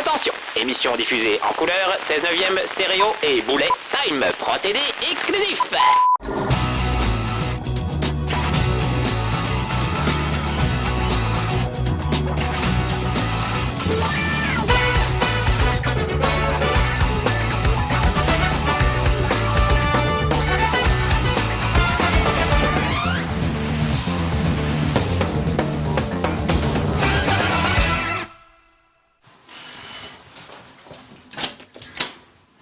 Attention, émission diffusée en couleur, 16/9 stéréo et bullet time, procédé exclusif.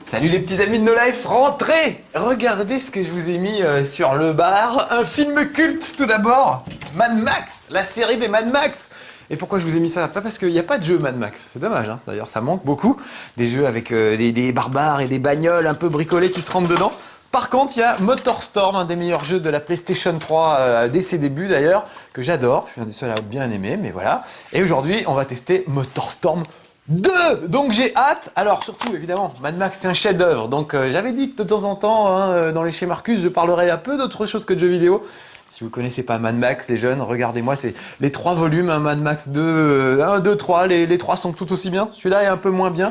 Salut les petits amis de No Life, rentrez! Regardez ce que je vous ai mis sur le bar. Un film culte tout d'abord, Mad Max, la série des Mad Max. Et pourquoi je vous ai mis ça? Pas parce qu'il n'y a pas de jeu Mad Max, c'est dommage, hein. D'ailleurs ça manque beaucoup. Des jeux avec des barbares et des bagnoles un peu bricolées qui se rentrent dedans. Par contre, il y a MotorStorm, un des meilleurs jeux de la PlayStation 3 dès ses débuts d'ailleurs, que j'adore. Je suis un des seuls à bien aimer, mais voilà. Et aujourd'hui, on va tester MotorStorm 2. Donc j'ai hâte. Alors surtout évidemment Mad Max c'est un chef-d'œuvre. Donc j'avais dit que de temps en temps dans les chez Marcus je parlerai un peu d'autre chose que de jeux vidéo. Si vous connaissez pas Mad Max les jeunes, regardez-moi, c'est les 3 volumes, hein, Mad Max 2, 1, 2, 3, les 3 sont tout aussi bien. Celui-là est un peu moins bien.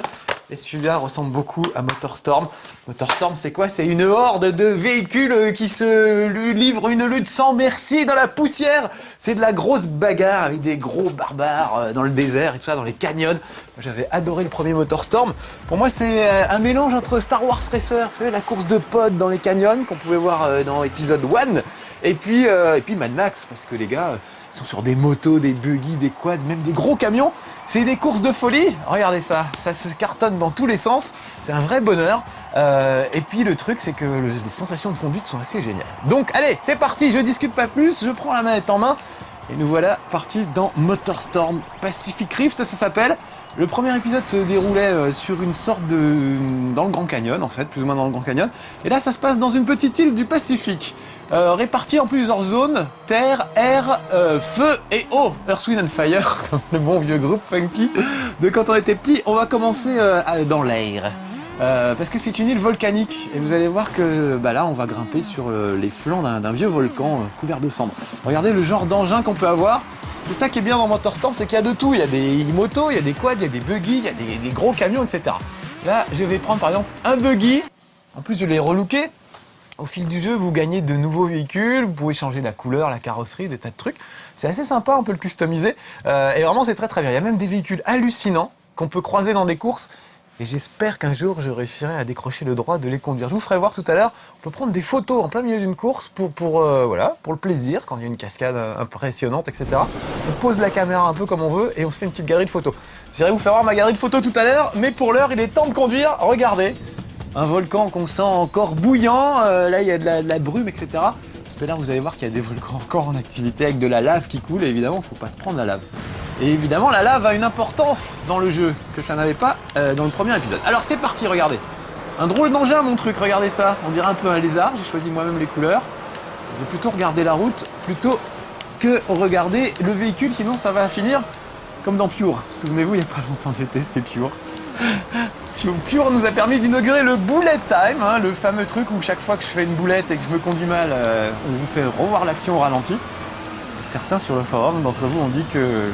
Et celui-là ressemble beaucoup à MotorStorm. MotorStorm, c'est quoi? C'est une horde de véhicules qui se livrent une lutte sans merci dans la poussière. C'est de la grosse bagarre avec des gros barbares dans le désert et tout ça, dans les canyons. J'avais adoré le premier MotorStorm. Pour moi, c'était un mélange entre Star Wars Racer, vous savez, la course de pods dans les canyons qu'on pouvait voir dans épisode 1, et puis Mad Max, parce que les gars sont sur des motos, des buggy, des quads, même des gros camions. C'est des courses de folie. Regardez ça, ça se cartonne dans tous les sens. C'est un vrai bonheur. Et puis le truc, c'est que les sensations de conduite sont assez géniales. Donc allez, c'est parti, je discute pas plus, je prends la manette en main. Et nous voilà partis dans MotorStorm Pacific Rift, ça s'appelle. Le premier épisode se déroulait sur une sorte de... dans le Grand Canyon, en fait, plus ou moins dans le Grand Canyon. Et là, ça se passe dans une petite île du Pacifique. Répartie en plusieurs zones, terre, air, feu et eau. Earth, Wind and Fire, comme le bon vieux groupe funky de quand on était petit. On va commencer dans l'air. Parce que c'est une île volcanique et vous allez voir que là on va grimper sur les flancs d'un vieux volcan couvert de cendres. Regardez le genre d'engin qu'on peut avoir. C'est ça qui est bien dans MotorStorm, c'est qu'il y a de tout. Il y a des motos, il y a des quads, il y a des buggy, il y a des gros camions, etc. Là je vais prendre par exemple un buggy. En plus je l'ai relooké. Au fil du jeu, vous gagnez de nouveaux véhicules, vous pouvez changer la couleur, la carrosserie, des tas de trucs. C'est assez sympa, on peut le customiser. Et vraiment, c'est très très bien. Il y a même des véhicules hallucinants qu'on peut croiser dans des courses. Et j'espère qu'un jour, je réussirai à décrocher le droit de les conduire. Je vous ferai voir tout à l'heure. On peut prendre des photos en plein milieu d'une course pour le plaisir, quand il y a une cascade impressionnante, etc. On pose la caméra un peu comme on veut et on se fait une petite galerie de photos. J'irai vous faire voir ma galerie de photos tout à l'heure, mais pour l'heure, il est temps de conduire. Regardez. Un volcan qu'on sent encore bouillant, là il y a de la brume, etc. Tout à l'heure vous allez voir qu'il y a des volcans encore en activité avec de la lave qui coule et évidemment il ne faut pas se prendre la lave. Et évidemment la lave a une importance dans le jeu que ça n'avait pas dans le premier épisode. Alors c'est parti, regardez. Un drôle d'engin mon truc, regardez ça. On dirait un peu un lézard, j'ai choisi moi-même les couleurs. Je vais plutôt regarder la route plutôt que regarder le véhicule, sinon ça va finir comme dans Pure. Souvenez-vous, il n'y a pas longtemps j'ai testé Pure. Pure nous a permis d'inaugurer le bullet time, hein, le fameux truc où chaque fois que je fais une boulette et que je me conduis mal, on vous fait revoir l'action au ralenti. Et certains sur le forum d'entre vous ont dit que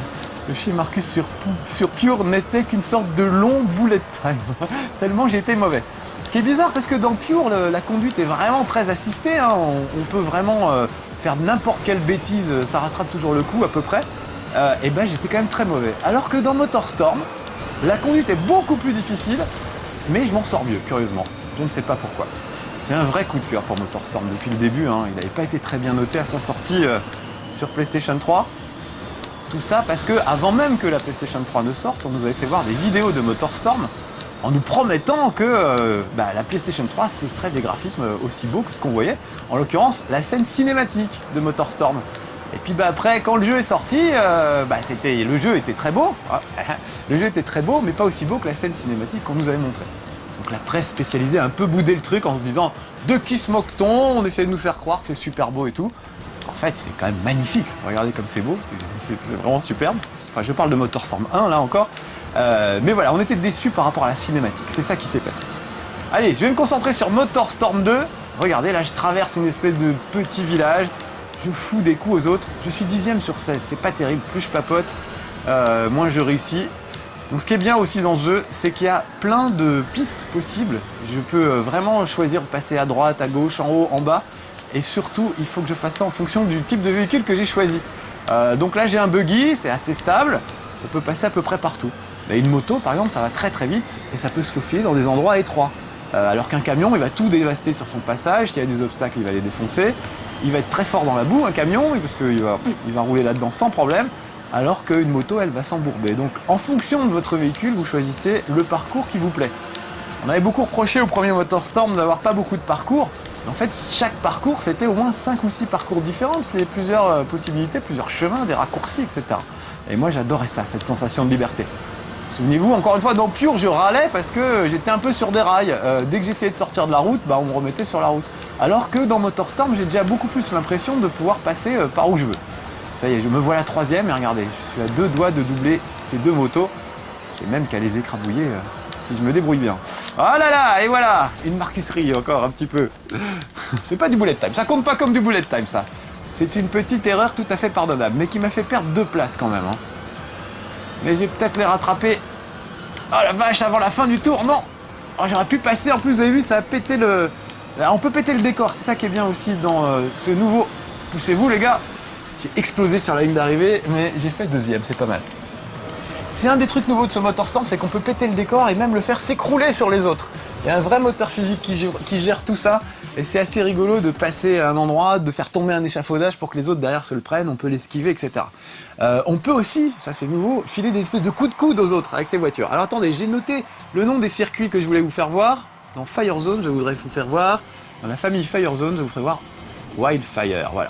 le chez Marcus sur Pure n'était qu'une sorte de long bullet time, tellement j'ai été mauvais. Ce qui est bizarre parce que dans Pure, la conduite est vraiment très assistée, hein, on peut vraiment faire n'importe quelle bêtise, ça rattrape toujours le coup à peu près. Et ben j'étais quand même très mauvais. Alors que dans MotorStorm, la conduite est beaucoup plus difficile, mais je m'en sors mieux, curieusement. Je ne sais pas pourquoi. J'ai un vrai coup de cœur pour MotorStorm depuis le début, hein. Il n'avait pas été très bien noté à sa sortie sur PlayStation 3. Tout ça parce que, avant même que la PlayStation 3 ne sorte, on nous avait fait voir des vidéos de MotorStorm en nous promettant que la PlayStation 3, ce serait des graphismes aussi beaux que ce qu'on voyait. En l'occurrence, la scène cinématique de MotorStorm. Et puis après, quand le jeu est sorti, le jeu était très beau. Le jeu était très beau, mais pas aussi beau que la scène cinématique qu'on nous avait montrée. Donc la presse spécialisée a un peu boudé le truc en se disant « De qui se moque-t-on? On essaie de nous faire croire que c'est super beau et tout. » En fait, c'est quand même magnifique. Regardez comme c'est beau, c'est vraiment superbe. Enfin, je parle de MotorStorm 1, là encore. Mais voilà, on était déçus par rapport à la cinématique. C'est ça qui s'est passé. Allez, je vais me concentrer sur MotorStorm 2. Regardez, là, je traverse une espèce de petit village. Je fous des coups aux autres. Je suis 10e sur 16, c'est pas terrible. Plus je papote, moins je réussis. Donc ce qui est bien aussi dans ce jeu, c'est qu'il y a plein de pistes possibles. Je peux vraiment choisir de passer à droite, à gauche, en haut, en bas. Et surtout, il faut que je fasse ça en fonction du type de véhicule que j'ai choisi. Donc là, j'ai un buggy, c'est assez stable. Ça peut passer à peu près partout. Mais une moto, par exemple, ça va très très vite et ça peut se faufiler dans des endroits étroits. Alors qu'un camion, il va tout dévaster sur son passage. S'il y a des obstacles, il va les défoncer. Il va être très fort dans la boue, un camion, parce qu'il va rouler là-dedans sans problème. Alors qu'une moto, elle va s'embourber. Donc en fonction de votre véhicule, vous choisissez le parcours qui vous plaît. On avait beaucoup reproché au premier MotorStorm d'avoir pas beaucoup de parcours. En fait, chaque parcours, c'était au moins 5 ou 6 parcours différents, parce qu'il y avait plusieurs possibilités, plusieurs chemins, des raccourcis, etc. Et moi, j'adorais ça, cette sensation de liberté. Souvenez-vous, encore une fois, dans Pure, je râlais parce que j'étais un peu sur des rails. Dès que j'essayais de sortir de la route, on me remettait sur la route. Alors que dans MotorStorm, j'ai déjà beaucoup plus l'impression de pouvoir passer par où je veux. Ça y est, je me vois la troisième, et regardez, je suis à 2 doigts de doubler ces 2 motos. J'ai même qu'à les écrabouiller si je me débrouille bien. Oh là là, et voilà, une marcusserie encore un petit peu. C'est pas du bullet time, ça compte pas comme du bullet time ça. C'est une petite erreur tout à fait pardonnable, mais qui m'a fait perdre 2 places quand même. Mais je vais peut-être les rattraper. Oh la vache, avant la fin du tour, non. Oh, j'aurais pu passer, en plus vous avez vu, ça a pété le... On peut péter le décor, c'est ça qui est bien aussi dans ce nouveau... Poussez-vous les gars. J'ai explosé sur la ligne d'arrivée, mais j'ai fait 2e, c'est pas mal. C'est un des trucs nouveaux de ce MotorStorm, c'est qu'on peut péter le décor et même le faire s'écrouler sur les autres. Il y a un vrai moteur physique qui gère tout ça, et c'est assez rigolo de passer à un endroit, de faire tomber un échafaudage pour que les autres derrière se le prennent, on peut l'esquiver, etc. On peut aussi, ça c'est nouveau, filer des espèces de coups de coude aux autres avec ces voitures. Alors attendez, j'ai noté le nom des circuits que je voulais vous faire voir. Dans Firezone, je voudrais vous faire voir, dans la famille Firezone, je vous ferai voir Wildfire, voilà.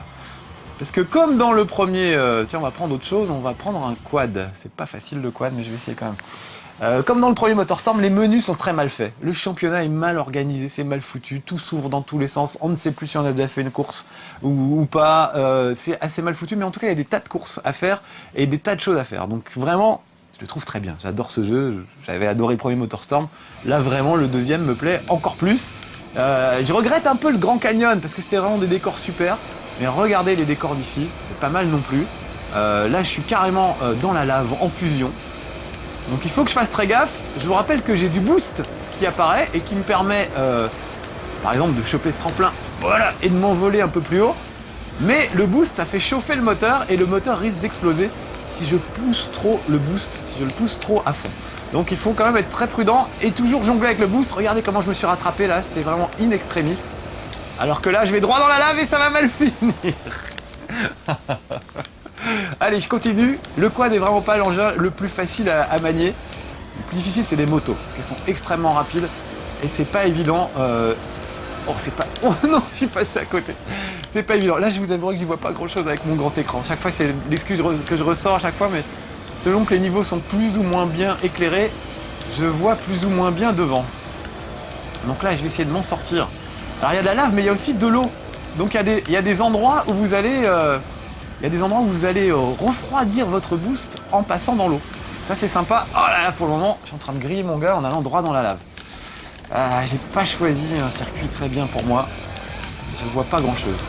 Parce que comme dans le premier, tiens on va prendre autre chose, on va prendre un quad. C'est pas facile le quad, mais je vais essayer quand même. Comme dans le premier MotorStorm, les menus sont très mal faits. Le championnat est mal organisé, c'est mal foutu, tout s'ouvre dans tous les sens. On ne sait plus si on a déjà fait une course ou pas. C'est assez mal foutu, mais en tout cas il y a des tas de courses à faire et des tas de choses à faire. Donc vraiment, je le trouve très bien. J'adore ce jeu, j'avais adoré le premier MotorStorm. Là vraiment, le deuxième me plaît encore plus. Je regrette un peu le Grand Canyon parce que c'était vraiment des décors super. Mais regardez les décors d'ici, c'est pas mal non plus. Là, je suis carrément dans la lave, en fusion. Donc il faut que je fasse très gaffe. Je vous rappelle que j'ai du boost qui apparaît et qui me permet, par exemple, de choper ce tremplin, voilà, et de m'envoler un peu plus haut. Mais le boost, ça fait chauffer le moteur et le moteur risque d'exploser si je pousse trop le boost, si je le pousse trop à fond. Donc il faut quand même être très prudent et toujours jongler avec le boost. Regardez comment je me suis rattrapé là, c'était vraiment in extremis. Alors que là, je vais droit dans la lave et ça va mal finir. Allez, je continue. Le quad est vraiment pas l'engin le plus facile à manier. Le plus difficile, c'est les motos, parce qu'elles sont extrêmement rapides et c'est pas évident. Oh, c'est pas... Oh non, je suis passé à côté. C'est pas évident. Là, je vous avouerai que j'y vois pas grand-chose avec mon grand écran. Chaque fois, c'est l'excuse que je ressors à chaque fois, mais selon que les niveaux sont plus ou moins bien éclairés, je vois plus ou moins bien devant. Donc là, je vais essayer de m'en sortir. Alors il y a de la lave, mais il y a aussi de l'eau. Donc il y a des endroits où vous allez, refroidir votre boost en passant dans l'eau. Ça c'est sympa. Oh là là, pour le moment, je suis en train de griller mon gars en allant droit dans la lave. J'ai pas choisi un circuit très bien pour moi. Je ne vois pas grand chose.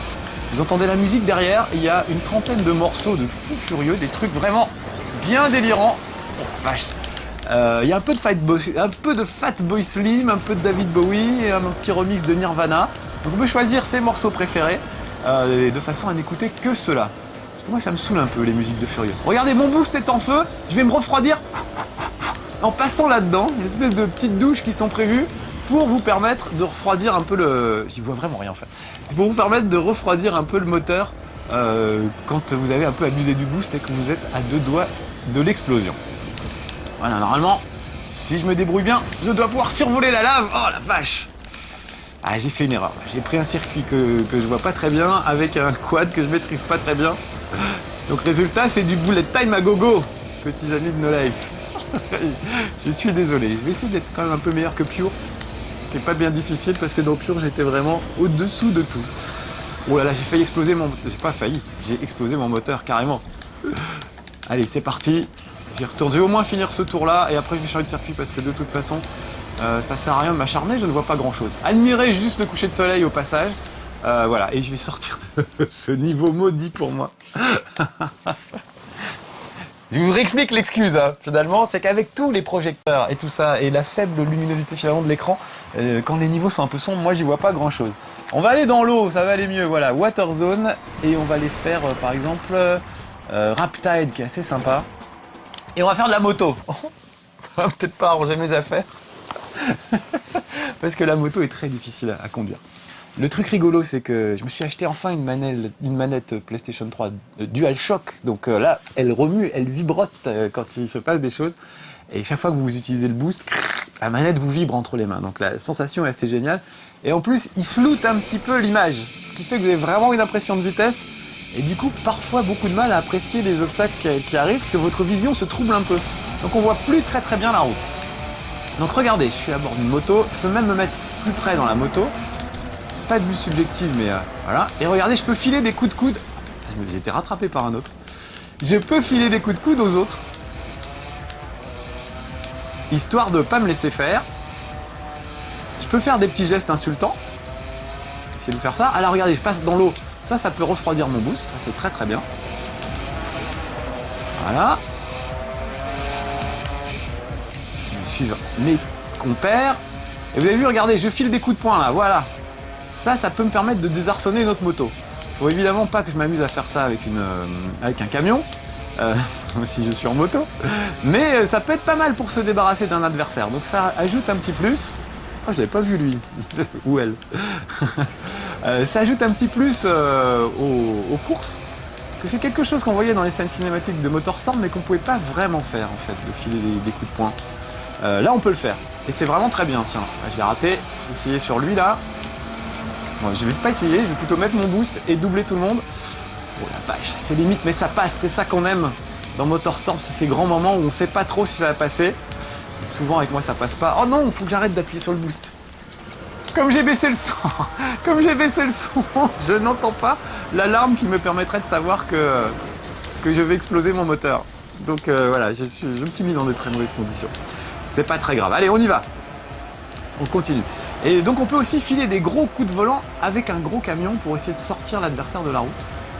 Vous entendez la musique derrière, il y a une trentaine de morceaux de fous furieux, des trucs vraiment bien délirants. Oh vache. Il y a un peu de Fatboy Slim, un peu de David Bowie et un petit remix de Nirvana. Donc on peut choisir ses morceaux préférés de façon à n'écouter que cela. Parce que moi ça me saoule un peu les musiques de furieux. Regardez, mon boost est en feu, je vais me refroidir en passant là-dedans. Il y a une espèce de petites douches qui sont prévues pour vous permettre de refroidir un peu le... J'y vois vraiment rien en fait. Pour vous permettre de refroidir un peu le moteur quand vous avez un peu abusé du boost et que vous êtes à 2 doigts de l'explosion. Voilà, normalement, si je me débrouille bien, je dois pouvoir survoler la lave. Oh la vache! J'ai fait une erreur. J'ai pris un circuit que je vois pas très bien avec un quad que je maîtrise pas très bien. Donc résultat, c'est du bullet time à gogo, petits amis de No Life. Je suis désolé. Je vais essayer d'être quand même un peu meilleur que Pure. Ce qui n'est pas bien difficile parce que dans Pure, j'étais vraiment au-dessous de tout. Oh là là, j'ai failli exploser mon... J'ai pas failli, j'ai explosé mon moteur carrément. Allez, c'est parti. J'y retourne. Je vais au moins finir ce tour-là et après je vais changer de circuit parce que de toute façon, ça sert à rien de m'acharner, je ne vois pas grand-chose. Admirez juste le coucher de soleil au passage. Voilà, et je vais sortir de ce niveau maudit pour moi. Je vous réexplique l'excuse, hein. Finalement, c'est qu'avec tous les projecteurs et tout ça, et la faible luminosité finalement de l'écran, quand les niveaux sont un peu sombres, moi j'y vois pas grand chose. On va aller dans l'eau, ça va aller mieux, voilà, Water Zone, et on va aller faire par exemple Riptide qui est assez sympa. Et on va faire de la moto. Ça va peut-être pas arranger mes affaires. Parce que la moto est très difficile à conduire. Le truc rigolo, c'est que je me suis acheté enfin une manette PlayStation 3 DualShock. Donc là, elle remue, elle vibrote quand il se passe des choses. Et chaque fois que vous utilisez le boost, la manette vous vibre entre les mains. Donc la sensation est assez géniale. Et en plus, il floute un petit peu l'image. Ce qui fait que vous avez vraiment une impression de vitesse. Et du coup, parfois beaucoup de mal à apprécier les obstacles qui arrivent parce que votre vision se trouble un peu. Donc on voit plus très bien la route. Donc regardez, je suis à bord d'une moto. Je peux même me mettre plus près dans la moto. Pas de vue subjective, mais voilà. Et regardez, je peux filer des coups de coude. J'ai été rattrapé par un autre. Je peux filer des coups de coude aux autres. Histoire de pas me laisser faire. Je peux faire des petits gestes insultants. Essayez de faire ça. Alors regardez, je passe dans l'eau. Ça peut refroidir mon boost. Ça, c'est très bien. Voilà. Je vais suivre mes compères. Et vous avez vu, regardez, je file des coups de poing là. Voilà. Ça peut me permettre de désarçonner une autre moto. Faut évidemment pas que je m'amuse à faire ça avec un camion, si je suis en moto, mais ça peut être pas mal pour se débarrasser d'un adversaire. Donc ça ajoute un petit plus. Oh, je l'avais pas vu lui, ou elle. Ça ajoute un petit plus aux courses, parce que c'est quelque chose qu'on voyait dans les scènes cinématiques de MotorStorm, mais qu'on pouvait pas vraiment faire en fait, de filer des coups de poing. Là, on peut le faire, et c'est vraiment très bien. Tiens, je l'ai raté. Je vais essayer sur lui là. Bon, je vais pas essayer, je vais plutôt mettre mon boost et doubler tout le monde. Oh la vache, c'est limite, mais ça passe, c'est ça qu'on aime dans MotorStorm, c'est ces grands moments où on sait pas trop si ça va passer. Et souvent avec moi ça passe pas. Oh non, faut que j'arrête d'appuyer sur le boost. Comme j'ai baissé le son, je n'entends pas l'alarme qui me permettrait de savoir que je vais exploser mon moteur. Donc voilà, je me suis mis dans de très mauvaises conditions. C'est pas très grave. Allez, on y va. On continue. Et donc on peut aussi filer des gros coups de volant avec un gros camion pour essayer de sortir l'adversaire de la route.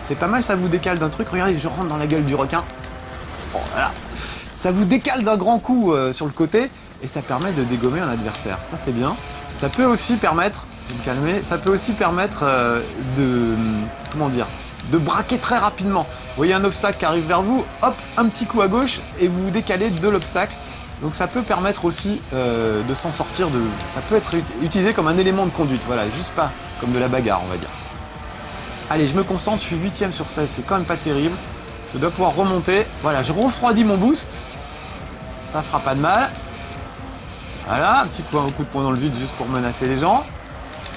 C'est pas mal, ça vous décale d'un truc. Regardez, je rentre dans la gueule du requin. Bon, voilà. Ça vous décale d'un grand coup sur le côté et ça permet de dégommer un adversaire. Ça c'est bien. Ça peut aussi permettre, je vais me calmer, ça peut aussi permettre de braquer très rapidement. Vous voyez un obstacle qui arrive vers vous, hop, un petit coup à gauche et vous vous décalez de l'obstacle. Donc ça peut permettre aussi de s'en sortir, ça peut être utilisé comme un élément de conduite, voilà, juste pas comme de la bagarre on va dire. Allez, je me concentre, je suis 8ème sur 16, c'est quand même pas terrible. Je dois pouvoir remonter, voilà, je refroidis mon boost, ça fera pas de mal. Voilà, un petit coup de poing dans le vide juste pour menacer les gens.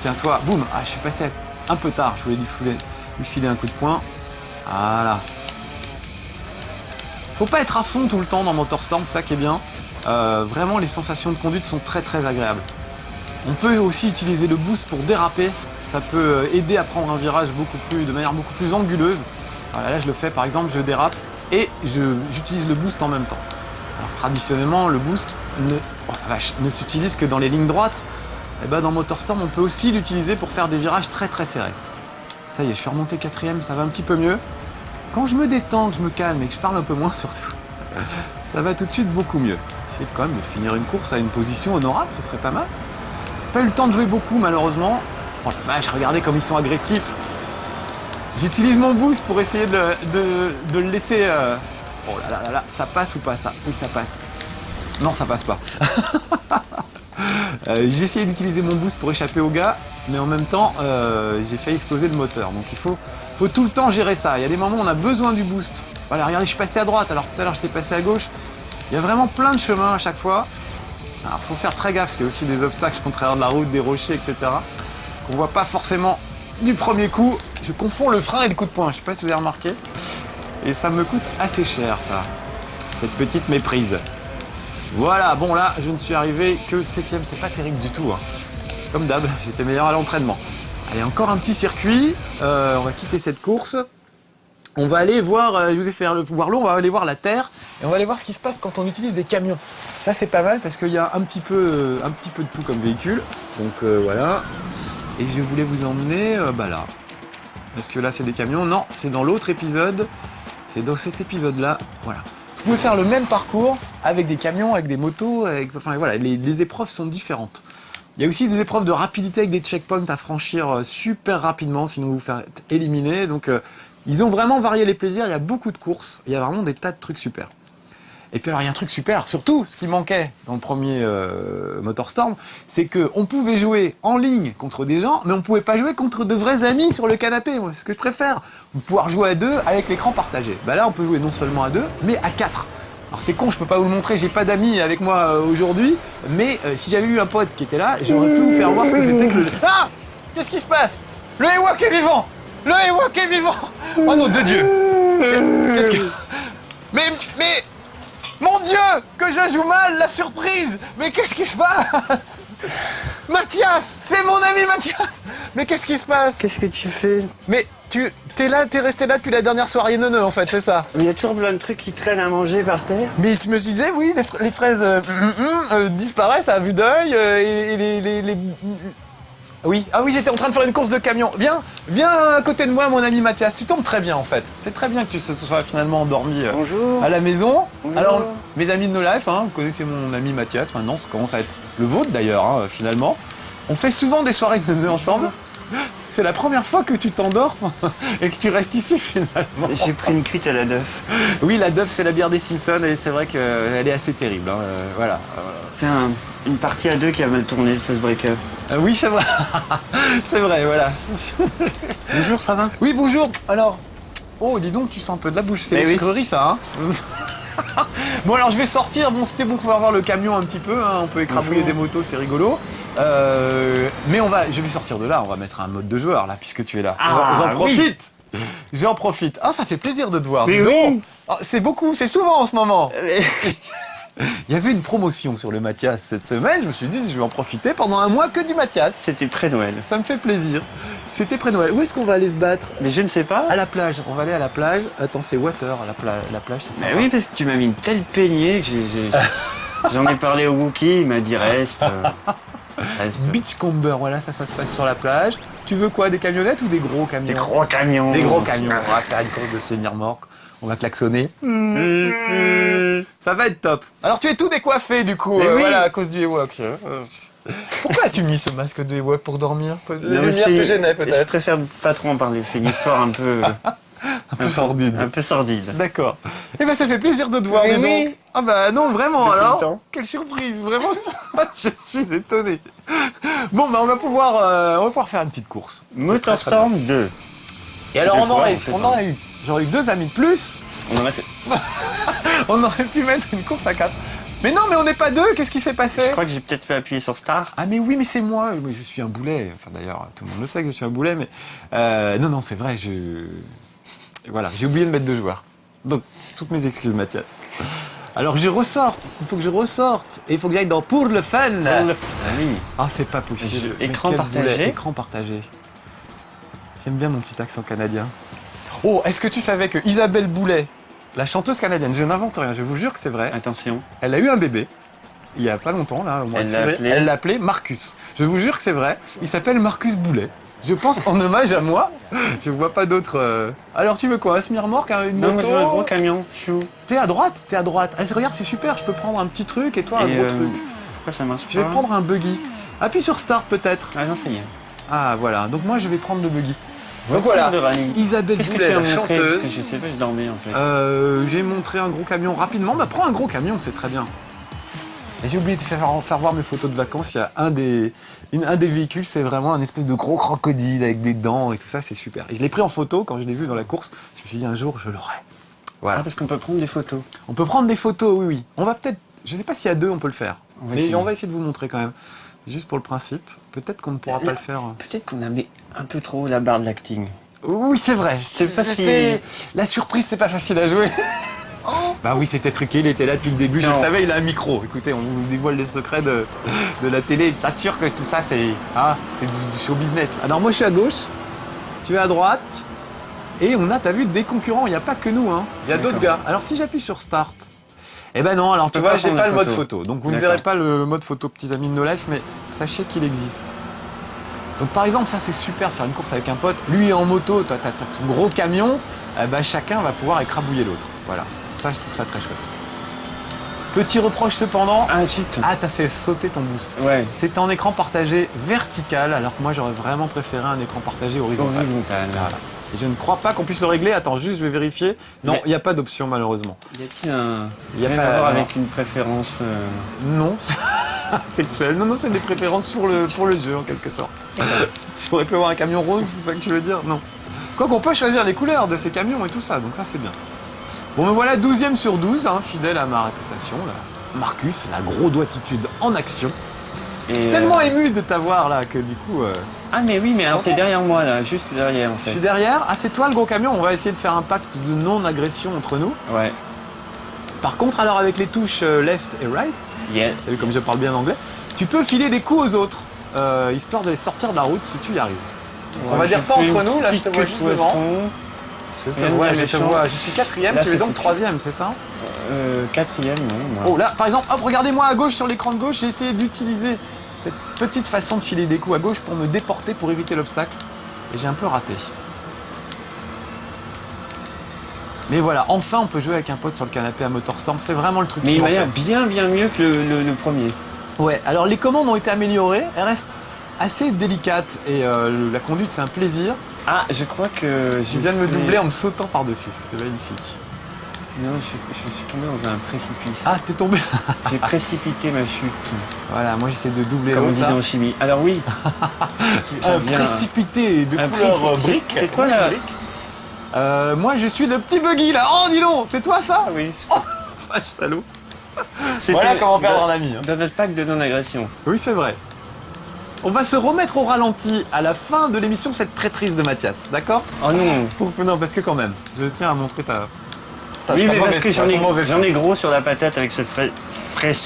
Tiens toi, boum, ah je suis passé un peu tard, je voulais lui filer un coup de poing. Voilà. Faut pas être à fond tout le temps dans MotorStorm, c'est ça qui est bien. Vraiment les sensations de conduite sont très agréables. On peut aussi utiliser le boost pour déraper, ça peut aider à prendre un virage de manière beaucoup plus anguleuse. Voilà, là je le fais par exemple, je dérape et j'utilise le boost en même temps. Alors traditionnellement le boost ne s'utilise que dans les lignes droites. Et ben dans MotorStorm on peut aussi l'utiliser pour faire des virages très serrés. Ça y est, je suis remonté 4ème, ça va un petit peu mieux. Quand je me détends, que je me calme et que je parle un peu moins surtout, ça va tout de suite beaucoup mieux. J'essaie quand même de finir une course à une position honorable, ce serait pas mal. Pas eu le temps de jouer beaucoup malheureusement. Oh la vache, regardez comme ils sont agressifs. J'utilise mon boost pour essayer de le laisser... Oh là, ça passe ou pas ça? Oui, ça passe. Non, ça passe pas. J'ai essayé d'utiliser mon boost pour échapper au gars, mais en même temps, j'ai failli exploser le moteur. Donc il faut tout le temps gérer ça. Il y a des moments où on a besoin du boost. Voilà, regardez, je suis passé à droite, alors tout à l'heure j'étais passé à gauche. Il y a vraiment plein de chemins à chaque fois. Alors faut faire très gaffe, parce qu'il y a aussi des obstacles en travers de la route, des rochers, etc. qu'on voit pas forcément du premier coup. Je confonds le frein et le coup de poing, je sais pas si vous avez remarqué. Et ça me coûte assez cher, ça. Cette petite méprise. Voilà, bon là, je ne suis arrivé que 7ème, c'est pas terrible du tout. Hein. Comme d'hab, j'étais meilleur à l'entraînement. Allez, encore un petit circuit. On va quitter cette course. On va aller voir, je vous ai fait voir l'eau, on va aller voir la terre. Et on va aller voir ce qui se passe quand on utilise des camions. Ça, c'est pas mal parce qu'il y a un petit peu de tout comme véhicule. Donc voilà. Et je voulais vous emmener là. Est-ce que là, c'est des camions? Non, c'est dans l'autre épisode. C'est dans cet épisode-là. Voilà. pouvez faire le même parcours avec des camions, avec des motos, enfin voilà, les épreuves sont différentes. Il y a aussi des épreuves de rapidité avec des checkpoints à franchir super rapidement, sinon vous vous faites éliminer. Donc ils ont vraiment varié les plaisirs, il y a beaucoup de courses, il y a vraiment des tas de trucs super. Et puis alors il y a un truc super, surtout ce qui manquait dans le premier MotorStorm, c'est qu'on pouvait jouer en ligne contre des gens, mais on pouvait pas jouer contre de vrais amis sur le canapé, moi, c'est ce que je préfère. Pouvoir jouer à deux avec l'écran partagé. Bah là on peut jouer non seulement à deux, mais à quatre. Alors c'est con, je peux pas vous le montrer, j'ai pas d'amis avec moi aujourd'hui, mais si j'avais eu un pote qui était là, j'aurais pu vous faire voir ce que c'était que le jeu. Ah! Qu'est-ce qui se passe? Le Ewok est vivant! Le Ewok est vivant! Oh non, de Dieu! Qu'est-ce que... Mais... Mon Dieu! Que je joue mal, la surprise! Mais qu'est-ce qui se passe? Mathias! C'est mon ami Mathias! Mais qu'est-ce qui se passe? Qu'est-ce que tu fais? Mais t'es resté là depuis la dernière soirée neuneu en fait, c'est ça? Il y a toujours plein de trucs qui traînent à manger par terre. Mais je me disais, oui, les fraises disparaissent à vue d'œil, et les... Oui, ah oui, j'étais en train de faire une course de camion. Viens à côté de moi, mon ami Mathias. Tu tombes très bien, en fait. C'est très bien que tu sois finalement endormi à la maison. Bonjour. Alors, mes amis de No Life, vous connaissez mon ami Mathias maintenant, ça commence à être le vôtre d'ailleurs, finalement. On fait souvent des soirées de nœuds ensemble. C'est la première fois que tu t'endors et que tu restes ici, finalement. J'ai pris une cuite à la Duff. Oui, la Duff, c'est la bière des Simpsons et c'est vrai qu'elle est assez terrible. Voilà. C'est une partie à deux qui a mal tourné, le Fast Breakup. Oui, c'est vrai. C'est vrai, voilà. Bonjour, ça va? Oui, bonjour. Alors, oh, dis donc, tu sens un peu de la bouche. C'est Eh les oui. sucreries, ça, hein. Bon, alors, je vais sortir. Bon, c'était bon pour pouvoir voir le camion un petit peu. On peut écrabouiller des motos, c'est rigolo. Mais je vais sortir de là. On va mettre un mode de joueur, là, puisque tu es là. Ah, J'en oui. profite. J'en profite. Ah, ça fait plaisir de te voir. Mais Dis donc. oui. Ah, c'est beaucoup, c'est souvent en ce moment. Il y avait une promotion sur le Mathias cette semaine. Je me suis dit, je vais en profiter pendant un mois que du Mathias. C'était pré-Noël. Ça me fait plaisir. C'était près-Noël. Où est-ce qu'on va aller se battre? Mais je ne sais pas. À la plage. On va aller à la plage. Attends, c'est Water, la plage, c'est ça. Bah oui, parce que tu m'as mis une telle peignée que j'en ai parlé au Wookie, il m'a dit reste. Reste. Beachcomber, voilà, ça se passe sur la plage. Tu veux quoi, des camionnettes ou des gros camions? Des gros camions. Des gros camions. On va faire une course de semi-remorque. On va klaxonner. Ça va être top. Alors tu es tout décoiffé du coup, Mais oui. voilà, à cause du Ewok. Pourquoi as-tu mis ce masque de Ewok pour dormir? La Non, mais lumière te gênait Je peut-être. préfère pas trop en parler, c'est une histoire un peu Sordide. un peu sordide. D'accord. Eh ben ça fait plaisir de te voir, Mais dis oui. donc. Ah bah non, vraiment Depuis le alors. temps. Quelle surprise, vraiment. Je suis étonné. Bon bah on va pouvoir faire une petite course. MotorStorm 2. Et alors De on quoi, aurait, on sait on pas. aurait eu, j'aurais eu 2 amis de plus. On en a fait. On aurait pu mettre une course à 4. Mais non, mais on n'est pas 2. Qu'est-ce qui s'est passé? Je crois que j'ai peut-être fait appuyer sur Start. Ah mais oui, mais c'est moi. Mais je suis un boulet. Enfin d'ailleurs, tout le monde le sait que je suis un boulet. Mais non, c'est vrai. Voilà, j'ai oublié de mettre 2 joueurs. Donc toutes mes excuses, Mathias. Alors je ressorte. Il faut que je ressorte. Et il faut que j'aille dans Pour le fun. Ah oui. Ah, c'est pas possible. Mais Écran quel partagé. boulet. Écran partagé. J'aime bien mon petit accent canadien. Oh, est-ce que tu savais que Isabelle Boulet, la chanteuse canadienne, je n'invente rien, je vous jure que c'est vrai, Attention. elle a eu un bébé, il y a pas longtemps, là, au mois de Elle l'a février. appelé Elle l'a appelé Marcus. Je vous jure que c'est vrai, il s'appelle Marcus Boulet. Je pense en hommage à moi, je vois pas d'autre... Alors tu veux quoi, un semi-remorque, une Non, moi moto? je veux un gros camion. Chou. T'es à droite, t'es à droite. Ah, regarde, c'est super, je peux prendre un petit truc et toi un Et, gros truc. Pourquoi ça marche pas? Je vais prendre un buggy. Appuie sur Start peut-être. Ah non, ça y est. Ah voilà, donc moi je vais prendre le buggy. Donc Voilà. voilà, Isabelle Qu'est-ce que Boulet, tu as la montré? chanteuse. Parce que je sais pas, je dormais en fait. J'ai montré un gros camion rapidement. Bah prends un gros camion, c'est très bien. Et j'ai oublié de faire voir mes photos de vacances. Il y a un des véhicules, c'est vraiment un espèce de gros crocodile avec des dents et tout ça, c'est super. Et je l'ai pris en photo quand je l'ai vu dans la course. Je me suis dit un jour je l'aurai. Voilà. Ah, parce qu'on peut prendre des photos. On peut prendre des photos, oui, oui. On va peut-être, je sais pas si à 2 on peut le faire. On va Mais essayer. on va essayer de vous montrer quand même. Juste pour le principe. Peut-être qu'on ne pourra pas le faire. Peut-être qu'on a mis un peu trop la barre de l'acting. Oui, c'est vrai. C'est C'était- La surprise, c'est pas facile à jouer. Bah oui, c'était truqué, il était là depuis le début, je Non. le savais, il a un micro. Écoutez, on vous dévoile les secrets de la télé. J'assure que tout ça, c'est du show business. Alors moi, je suis à gauche, tu es à droite, et on a, t'as vu, des concurrents, il n'y a pas que nous, hein. Il y a d'autres D'accord. gars. Alors si j'appuie sur Start, eh ben non, alors tu peux vois, pas j'ai prendre pas la le mode photo. photo. Donc vous ne D'accord. verrez pas le mode photo, petits amis de No Life, mais sachez qu'il existe. Donc par exemple, ça c'est super de faire une course avec un pote. Lui est en moto, toi t'as ton gros camion, bah, chacun va pouvoir écrabouiller l'autre. Voilà. Ça, je trouve ça très chouette. Petit reproche cependant. Ah, zut. Ah, t'as fait sauter ton boost. Ouais. C'est en écran partagé vertical, alors que moi j'aurais vraiment préféré un écran partagé horizontal. Horizontal. Voilà. Et je ne crois pas qu'on puisse le régler. Attends, juste, je vais vérifier. Non, Mais- il n'y a pas d'option malheureusement. Y a-t-il un. Y a rien pas- à voir non. avec une préférence. Non, sexuel. Non, c'est des préférences pour le jeu en quelque sorte. Tu aurais pu avoir un camion rose, c'est ça que tu veux dire? Non. Quoi qu'on peut choisir les couleurs de ces camions et tout ça, donc ça c'est bien. Bon, me voilà 12e sur 12, hein, fidèle à ma réputation. Là. Marcus, la gros doigtitude en action. Et, Je suis tellement ému de t'avoir là que du coup. Ah, mais oui, mais alors t'es derrière moi, là, juste derrière en Je fait. suis derrière. Ah, c'est toi le gros camion. On va essayer de faire un pacte de non-agression entre nous. Ouais. Par contre, alors avec les touches left et right, Yeah. t'as vu comme je parle bien anglais, tu peux filer des coups aux autres, histoire de les sortir de la route si tu y arrives. On va Ouais, dire je pas fais entre une nous, là je te petite vois queue de juste devant. poisson. Je te Rien de vois, bien je te méchant. vois. Je suis 4e, Là, tu es c'est donc foutu. 3e, c'est ça? Quatrième, non, moi. Oh là, par exemple, hop, regardez-moi à gauche sur l'écran de gauche, j'ai essayé d'utiliser cette petite façon de filer des coups à gauche pour me déporter pour éviter l'obstacle. Et j'ai un peu raté. Mais voilà, enfin on peut jouer avec un pote sur le canapé à MotorStorm, c'est vraiment le truc Mais qui il m'a manquait. l'air bien mieux que le premier. Ouais, alors les commandes ont été améliorées, elles restent assez délicates et la conduite c'est un plaisir. Ah, je crois que Tu viens de me doubler en me sautant par-dessus, c'était magnifique. Non, je suis tombé dans un précipice. Ah, t'es tombé. J'ai précipité ma chute, Voilà, moi j'essaie de doubler comme on l'autre disait là. en chimie. Alors oui, ça vient- Précipité de un couleur préci- brique. c'est toi, Rouge là brique. Moi je suis le petit buggy là. Oh dis donc, c'est toi ça? Ah oui. Vache salaud. C'était Voilà comment perdre dans- un ami. Hein. Dans notre pack de non-agression. Oui, c'est vrai. On va se remettre au ralenti à la fin de l'émission, cette traîtrise de Mathias, d'accord? Oh non. Non, parce que quand même, je tiens à montrer ta Oui, mais parce mauvaise que foi, ton mauvais j'en choix. ai gros sur la patate avec ce fresh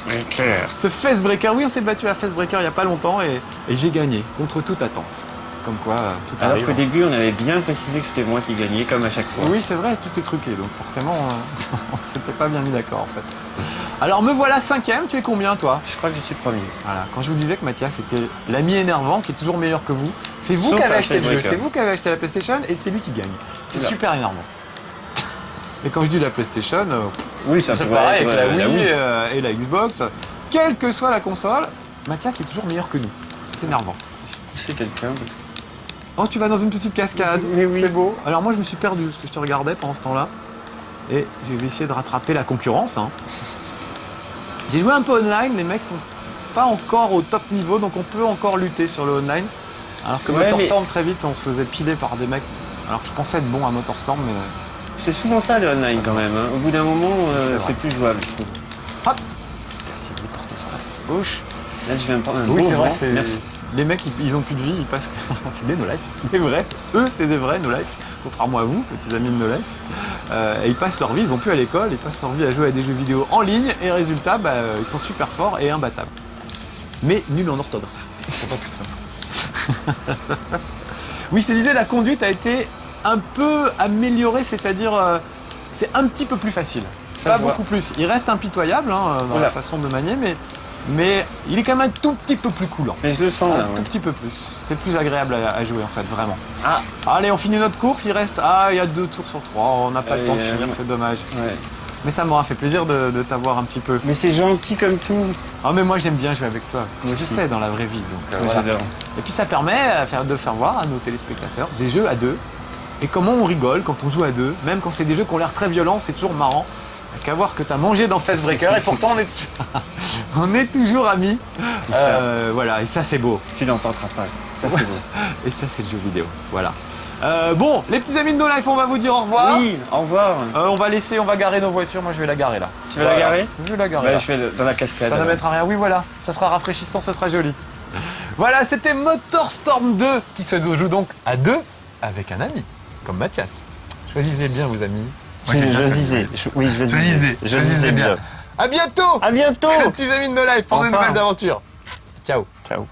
breaker. Ce face breaker, oui, on s'est battu à face breaker il n'y a pas longtemps et j'ai gagné, contre toute attente. Comme quoi, tout Alors arrive. qu'au début, on avait bien précisé que c'était moi qui gagnais, comme à chaque fois. Oui, c'est vrai, tout est truqué, donc forcément, on s'était pas bien mis d'accord en fait. Alors me voilà 5e, tu es combien toi? Je crois que je suis premier. Voilà, quand je vous disais que Mathias était l'ami énervant qui est toujours meilleur que vous, c'est vous Sauf qui avez à acheté le jeu, Breaker. c'est vous qui avez acheté la PlayStation et c'est lui qui gagne. C'est Oula. super énervant. Et quand je dis la PlayStation, Oui, ça c'est pourrait pareil être, avec la Wii Wii. et la Xbox. Quelle que soit la console, Mathias est toujours meilleur que nous. C'est énervant. Pousser quelqu'un parce que... Oh, tu vas dans une petite cascade, Mais oui. c'est beau. Alors moi, je me suis perdu parce que je te regardais pendant ce temps-là. Et je vais essayer de rattraper la concurrence. Hein. J'ai joué un peu online, les mecs sont pas encore au top niveau, donc on peut encore lutter sur le online. Alors que Ouais, MotorStorm, très vite, on se faisait piler par des mecs. Alors que je pensais être bon à MotorStorm, mais... C'est souvent ça le online quand même. Hein. Au bout d'un moment, C'est vrai. c'est plus jouable, je trouve. Hop, j'ai voulu porter sur la gauche. Là, je viens de prendre un Oui, beau c'est vrai, vent. c'est... Merci. Les mecs, ils ont plus de vie, ils passent... c'est des no-life, des vrais. Eux, c'est des vrais no-life, contrairement à vous, petits amis de no-life. Et ils passent leur vie, ils vont plus à l'école, ils passent leur vie à jouer à des jeux vidéo en ligne, et résultat, bah, ils sont super forts et imbattables. Mais nuls en orthographe. C'est pas tout ça. Oui, je te disais, la conduite a été un peu améliorée, c'est-à-dire c'est un petit peu plus facile. Ça Pas se voit. beaucoup plus. Il reste impitoyable hein, dans Oula. la façon de manier, mais il est quand même un tout petit peu plus coulant. Mais je le sens là. Un tout petit peu plus. C'est plus agréable à jouer en fait, vraiment. Ah, Allez, on finit notre course, il reste... Ah, il y a 2 tours sur 3, on n'a pas le temps de finir, c'est dommage. ouais. Mais ça m'aura fait plaisir de t'avoir un petit peu. Mais c'est gentil comme tout. Ah mais moi j'aime bien jouer avec toi. Moi Je aussi. sais dans la vraie vie. Donc, Moi, voilà. j'adore. Et puis ça permet de faire voir à nos téléspectateurs des jeux à deux. Et comment on rigole quand on joue à deux. Même quand c'est des jeux qui ont l'air très violents, c'est toujours marrant. Qu'à voir ce que tu as mangé dans Face Breaker. Et pourtant on est toujours amis. Voilà, et ça c'est beau. Tu n'en parleras pas. Ça, c'est beau. Et ça c'est le jeu vidéo. Voilà. Bon, les petits amis de No Life, on va vous dire au revoir. Oui, au revoir. On va garer nos voitures. Moi je vais la garer là. Tu vas la garer? Je vais la garer Bah, là. je vais dans la cascade. Ça ne alors. mettra rien. Oui, voilà. Ça sera rafraîchissant, ce sera joli. Voilà, c'était MotorStorm 2 qui se joue donc à deux avec un ami, comme Mathias. Choisissez bien vos amis. Oui, je disais. Oui, je disais. Je disais bien. À bientôt, À bientôt. les petits amis de No Life, pour Au de revoir. nouvelles aventures. Ciao. Ciao.